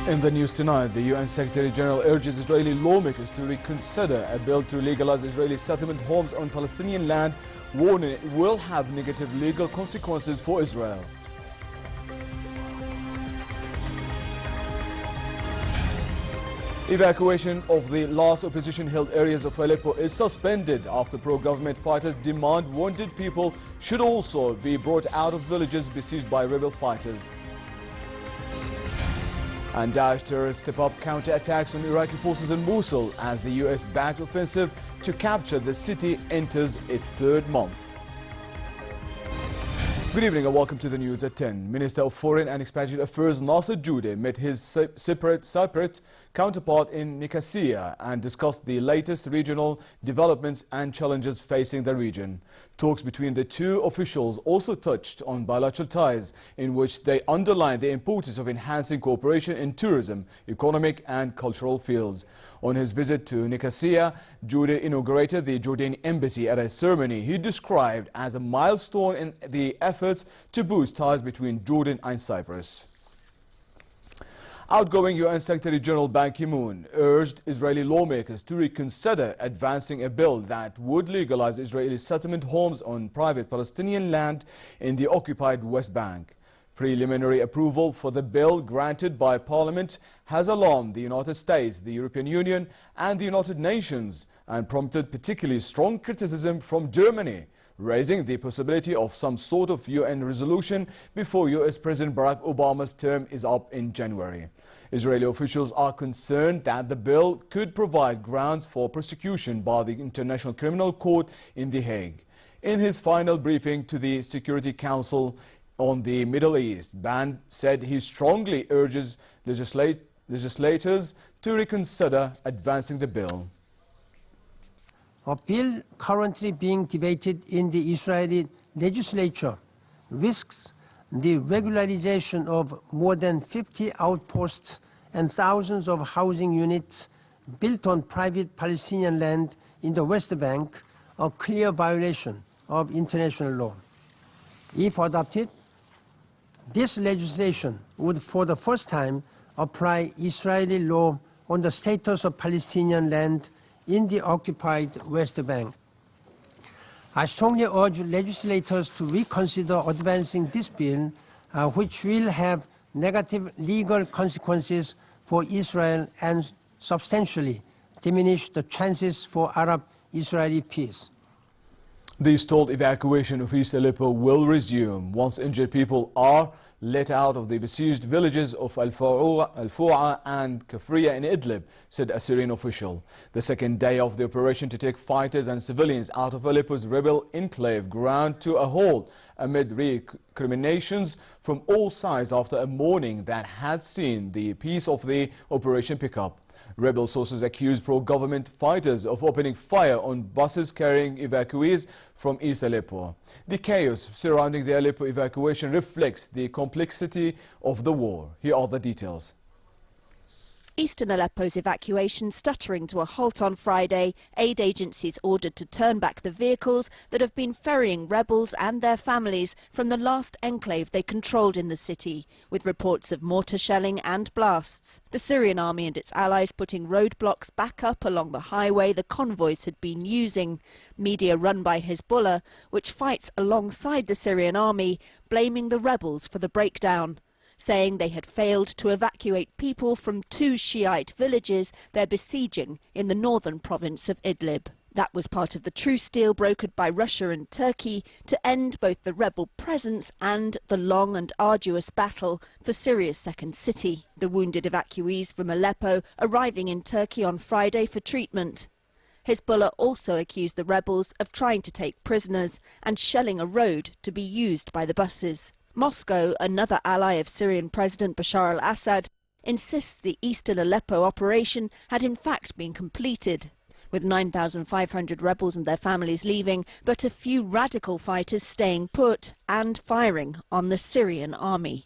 In the news tonight, the UN Secretary General urges Israeli lawmakers to reconsider a bill to legalize Israeli settlement homes on Palestinian land, warning it will have negative legal consequences for Israel. Evacuation of the last opposition-held areas of Aleppo is suspended after pro-government fighters demand wounded people should also be brought out of villages besieged by rebel fighters. And Daesh terrorists step up counter-attacks on Iraqi forces in Mosul as the US-backed offensive to capture the city enters its third month. Good evening and welcome to the news at 10. Minister of Foreign and Expatriate Affairs Nasser Judeh met his Cypriot counterpart in Nicosia and discussed the latest regional developments and challenges facing the region. Talks between the two officials also touched on bilateral ties, in which they underlined the importance of enhancing cooperation in tourism, economic and cultural fields. On his visit to Nicosia, Judeh inaugurated the Jordanian embassy at a ceremony he described as a milestone in the efforts to boost ties between Jordan and Cyprus. Outgoing UN Secretary General Ban Ki-moon urged Israeli lawmakers to reconsider advancing a bill that would legalize Israeli settlement homes on private Palestinian land in the occupied West Bank. Preliminary approval for the bill granted by Parliament has alarmed the United States, the European Union and the United Nations and prompted particularly strong criticism from Germany, raising the possibility of some sort of UN resolution before US President Barack Obama's term is up in January. Israeli officials are concerned that the bill could provide grounds for prosecution by the International Criminal Court in The Hague. In his final briefing to the Security Council on the Middle East, Ban said he strongly urges legislators to reconsider advancing the bill. A bill currently being debated in the Israeli legislature risks the regularization of more than 50 outposts and thousands of housing units built on private Palestinian land in the West Bank, a clear violation of international law. If adopted, this legislation would for the first time apply Israeli law on the status of Palestinian land in the occupied West Bank. I strongly urge legislators to reconsider advancing this bill, which will have negative legal consequences for Israel and substantially diminish the chances for Arab-Israeli peace. The stalled evacuation of East Aleppo will resume once injured people are let out of the besieged villages of Al-Fu'a and Kafriya in Idlib, said a Syrian official. The second day of the operation to take fighters and civilians out of Aleppo's rebel enclave ground to a halt amid recriminations from all sides after a morning that had seen the pace of the operation pick up. Rebel sources accused pro-government fighters of opening fire on buses carrying evacuees from East Aleppo. The chaos surrounding the Aleppo evacuation reflects the complexity of the war. Here are the details. Eastern Aleppo's evacuation stuttering to a halt on Friday, aid agencies ordered to turn back the vehicles that have been ferrying rebels and their families from the last enclave they controlled in the city, with reports of mortar shelling and blasts. The Syrian army and its allies putting roadblocks back up along the highway the convoys had been using. Media run by Hezbollah, which fights alongside the Syrian army, blaming the rebels for the breakdown, saying they had failed to evacuate people from two Shiite villages they're besieging in the northern province of Idlib. That was part of the truce deal brokered by Russia and Turkey to end both the rebel presence and the long and arduous battle for Syria's second city. The wounded evacuees from Aleppo arriving in Turkey on Friday for treatment. Hezbollah also accused the rebels of trying to take prisoners and shelling a road to be used by the buses. Moscow, another ally of Syrian President Bashar al-Assad, insists the Eastern Aleppo operation had in fact been completed, with 9,500 rebels and their families leaving, but a few radical fighters staying put and firing on the Syrian army.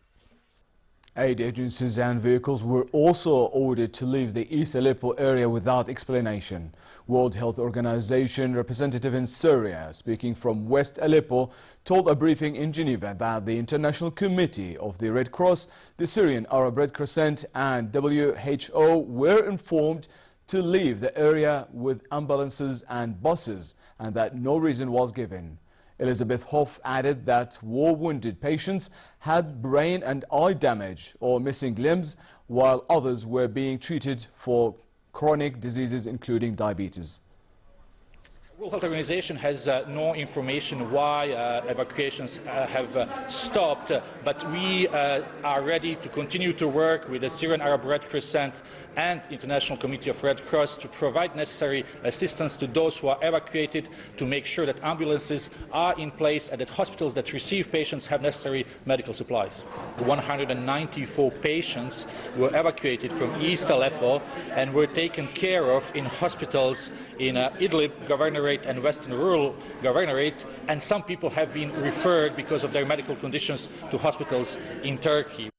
Aid agencies and vehicles were also ordered to leave the East Aleppo area without explanation. World Health Organization representative in Syria, speaking from West Aleppo, told a briefing in Geneva that the International Committee of the Red Cross, the Syrian Arab Red Crescent and WHO were informed to leave the area with ambulances and buses, and that no reason was given. Elizabeth Hoff added that war-wounded patients had brain and eye damage or missing limbs, while others were being treated for chronic diseases including diabetes. The World Health Organization has no information why evacuations have stopped, but we are ready to continue to work with the Syrian Arab Red Crescent and International Committee of Red Cross to provide necessary assistance to those who are evacuated, to make sure that ambulances are in place and that hospitals that receive patients have necessary medical supplies. 194 patients were evacuated from East Aleppo and were taken care of in hospitals in Idlib Governorate and Western Rural Governorate, and some people have been referred because of their medical conditions to hospitals in Turkey.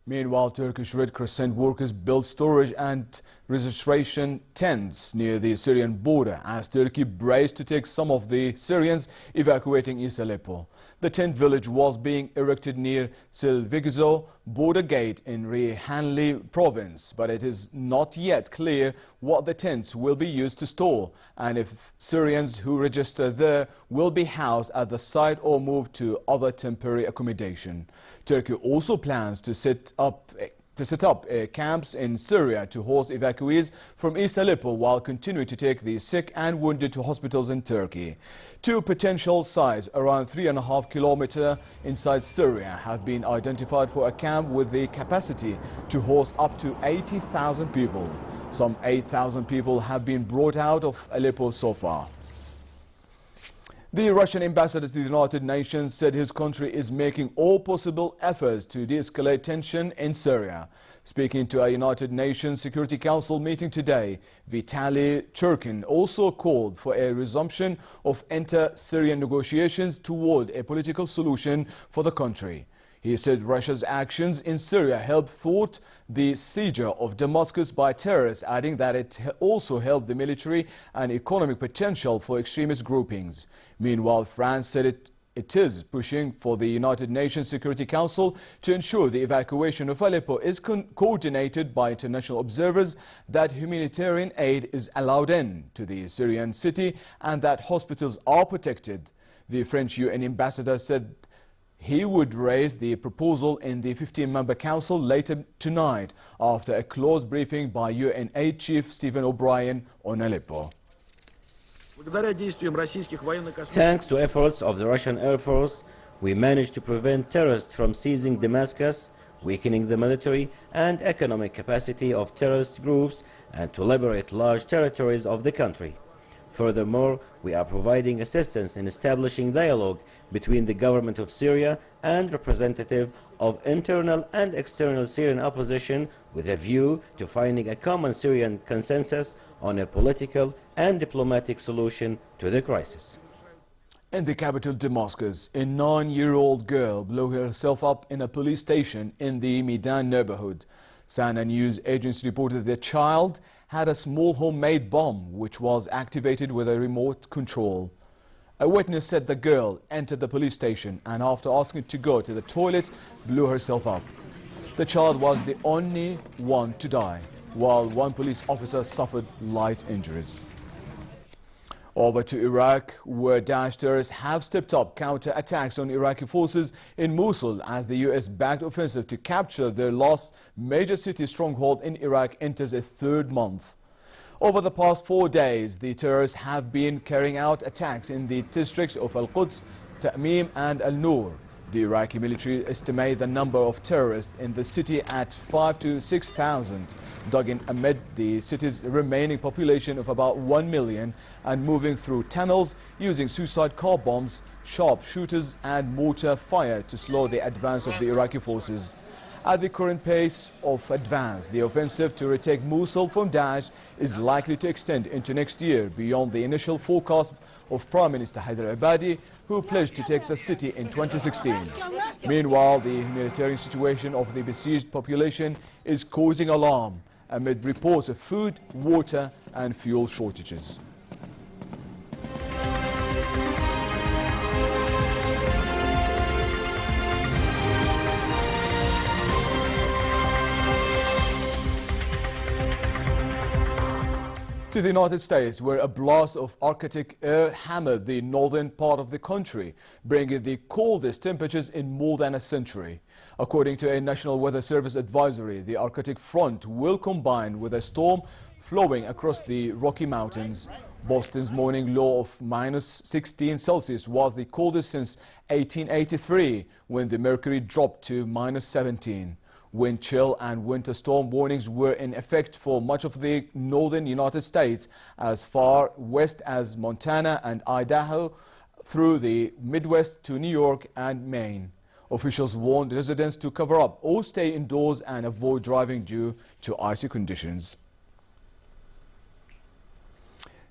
Meanwhile, Turkish Red Crescent workers built storage and registration tents near the Syrian border as Turkey braced to take some of the Syrians evacuating East Aleppo. The tent village was being erected near Silvigizo border gate in Reyhanli province, but it is not yet clear what the tents will be used to store and if Syrians who register there will be housed at the site or moved to other temporary accommodation. Turkey also plans to set up camps in Syria to host evacuees from East Aleppo while continuing to take the sick and wounded to hospitals in Turkey. Two potential sites around 3.5 kilometers inside Syria have been identified for a camp with the capacity to host up to 80,000 people. Some 8,000 people have been brought out of Aleppo so far. The Russian ambassador to the United Nations said his country is making all possible efforts to de-escalate tension in Syria. Speaking to a United Nations Security Council meeting today, Vitaly Churkin also called for a resumption of inter-Syrian negotiations toward a political solution for the country. He said Russia's actions in Syria helped thwart the siege of Damascus by terrorists, adding that it also held the military and economic potential for extremist groupings. Meanwhile, France said it is pushing for the United Nations Security Council to ensure the evacuation of Aleppo is coordinated by international observers, that humanitarian aid is allowed in to the Syrian city and that hospitals are protected. The French UN ambassador said he would raise the proposal in the 15-member council later tonight after a close briefing by UN Aid Chief Stephen O'Brien on Aleppo. Thanks to efforts of the Russian Air Force, we managed to prevent terrorists from seizing Damascus, weakening the military and economic capacity of terrorist groups, and to liberate large territories of the country. Furthermore, we are providing assistance in establishing dialogue between the government of Syria and representatives of internal and external Syrian opposition with a view to finding a common Syrian consensus on a political and diplomatic solution to the crisis. In the capital Damascus, a 9-year-old girl blew herself up in a police station in the Medan neighborhood. Sana News Agency reported the child had a small homemade bomb which was activated with a remote control. A witness said the girl entered the police station and after asking to go to the toilet, blew herself up. The child was the only one to die, while one police officer suffered light injuries. Over to Iraq, where Daesh terrorists have stepped up counter-attacks on Iraqi forces in Mosul as the US-backed offensive to capture their last major city stronghold in Iraq enters a third month. Over the past 4 days, the terrorists have been carrying out attacks in the districts of Al-Quds, Ta'mim and Al-Nur. The Iraqi military estimate the number of terrorists in the city at 5,000 to 6,000, dug in amid the city's remaining population of about 1 million and moving through tunnels using suicide car bombs, sharpshooters and mortar fire to slow the advance of the Iraqi forces. At the current pace of advance, the offensive to retake Mosul from Daesh is likely to extend into next year beyond the initial forecast of Prime Minister Haider al-Abadi, who pledged to take the city in 2016. Meanwhile, the humanitarian situation of the besieged population is causing alarm amid reports of food, water and fuel shortages. To the United States, where a blast of Arctic air hammered the northern part of the country, bringing the coldest temperatures in more than a century. According to a National Weather Service advisory, the Arctic front will combine with a storm flowing across the Rocky Mountains. Boston's morning low of -16 Celsius was the coldest since 1883, when the mercury dropped to -17. Wind chill and winter storm warnings were in effect for much of the northern United States, as far west as Montana and Idaho, through the Midwest to New York and Maine. Officials warned residents to cover up or stay indoors and avoid driving due to icy conditions.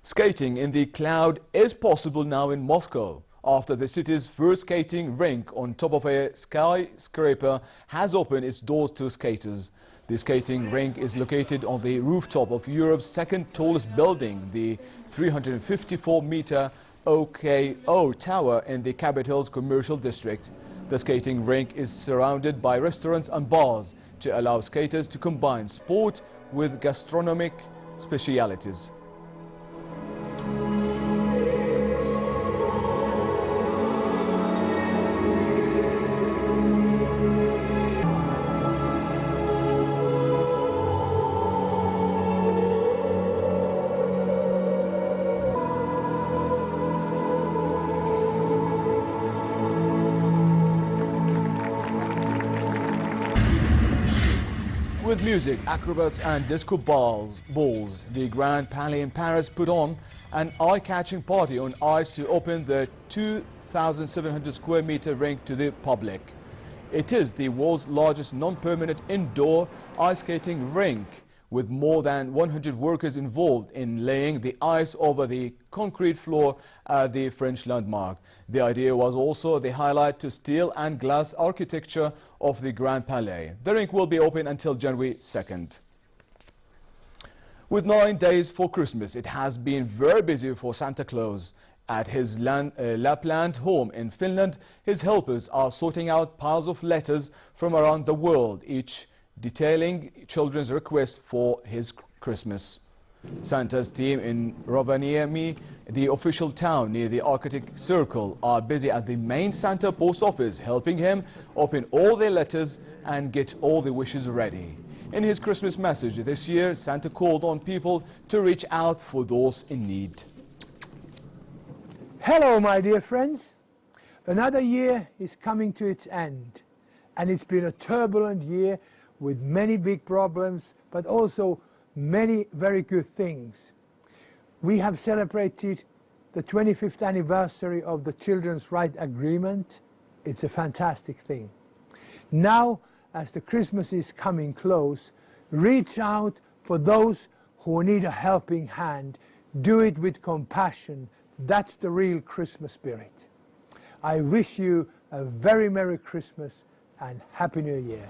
Skating in the cloud is possible now in Moscow, after the city's first skating rink on top of a skyscraper has opened its doors to skaters. The skating rink is located on the rooftop of Europe's second tallest building, the 354-meter OKO Tower in the capital's commercial district. The skating rink is surrounded by restaurants and bars to allow skaters to combine sport with gastronomic specialities. With music, acrobats and disco balls, the Grand Palais in Paris put on an eye-catching party on ice to open the 2,700 square meter rink to the public. It is the world's largest non-permanent indoor ice skating rink, with more than 100 workers involved in laying the ice over the concrete floor at the French landmark. The idea was also the highlight to steel and glass architecture of the Grand Palais. The rink will be open until January 2nd. With 9 days for Christmas, it has been very busy for Santa Claus. At his Lapland home in Finland, his helpers are sorting out piles of letters from around the world, each detailing children's requests for his Christmas. Santa's team in Rovaniemi, the official town near the Arctic Circle, are busy at the main Santa post office, helping him open all their letters and get all the wishes ready. In his Christmas message this year, Santa called on people to reach out for those in need. Hello, my dear friends. Another year is coming to its end, and it's been a turbulent year with many big problems, but also many very good things. We have celebrated the 25th anniversary of the Children's Rights Agreement. It's a fantastic thing. Now, as the Christmas is coming close, reach out for those who need a helping hand. Do it with compassion. That's the real Christmas spirit. I wish you a very Merry Christmas and Happy New Year.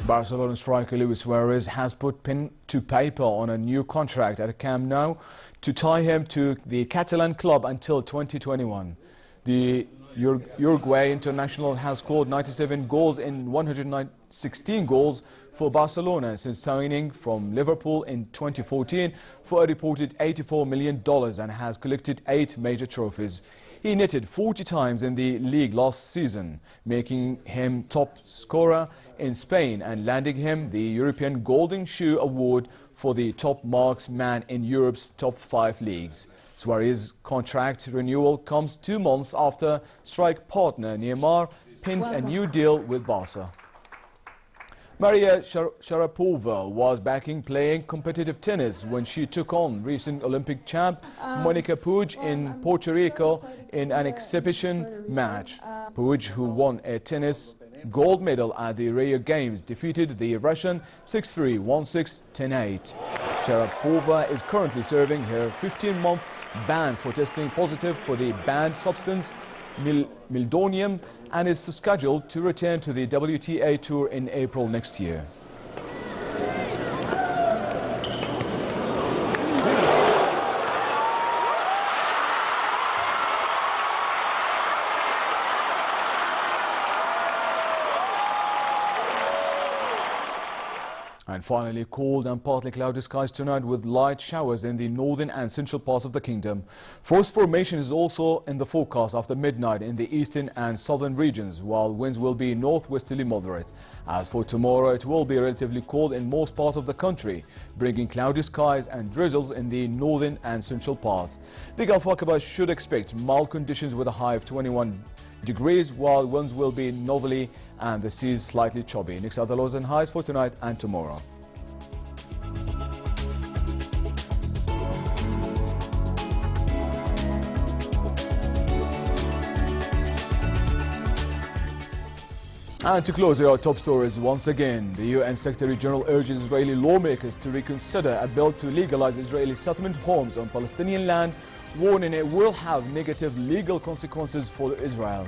Barcelona striker Luis Suarez has put pen to paper on a new contract at Camp Nou to tie him to the Catalan club until 2021. The Uruguay international has scored 97 goals in 116 goals for Barcelona since signing from Liverpool in 2014 for a reported $84 million and has collected 8 major trophies. He netted 40 times in the league last season, making him top scorer in Spain and landing him the European Golden Shoe Award for the top marksman in Europe's top 5 leagues. Suarez's contract renewal comes 2 months after strike partner Neymar pinned a new deal with Barca. Maria Sharapova was back in playing competitive tennis when she took on recent Olympic champ Monica Puig in Puerto Rico in an exhibition match. Puig, who won a tennis gold medal at the Rio Games, defeated the Russian 6-3, 1-6, 10-8. Sharapova is currently serving her 15-month ban for testing positive for the banned substance meldonium and is scheduled to return to the WTA Tour in April next year. And finally, cold and partly cloudy skies tonight with light showers in the northern and central parts of the kingdom. Frost formation is also in the forecast after midnight in the eastern and southern regions, while winds will be northwesterly moderate. As for tomorrow, it will be relatively cold in most parts of the country, bringing cloudy skies and drizzles in the northern and central parts. The Gulf Aqaba should expect mild conditions with a high of 21 degrees, while winds will be northerly and the sea is slightly choppy. Next are the lows and highs for tonight and tomorrow. And to close our top stories once again, the UN Secretary General urges Israeli lawmakers to reconsider a bill to legalize Israeli settlement homes on Palestinian land, warning it will have negative legal consequences for Israel.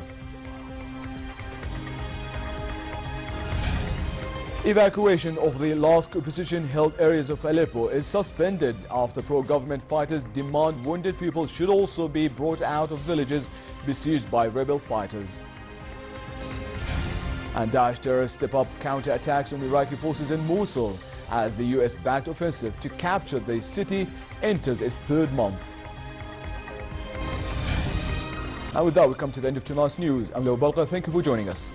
Evacuation of the last opposition-held areas of Aleppo is suspended after pro-government fighters demand wounded people should also be brought out of villages besieged by rebel fighters. And Daesh terrorists step up counter-attacks on Iraqi forces in Mosul as the US-backed offensive to capture the city enters its third month. And with that, we come to the end of tonight's news. I'm Leo Balqa. Thank you for joining us.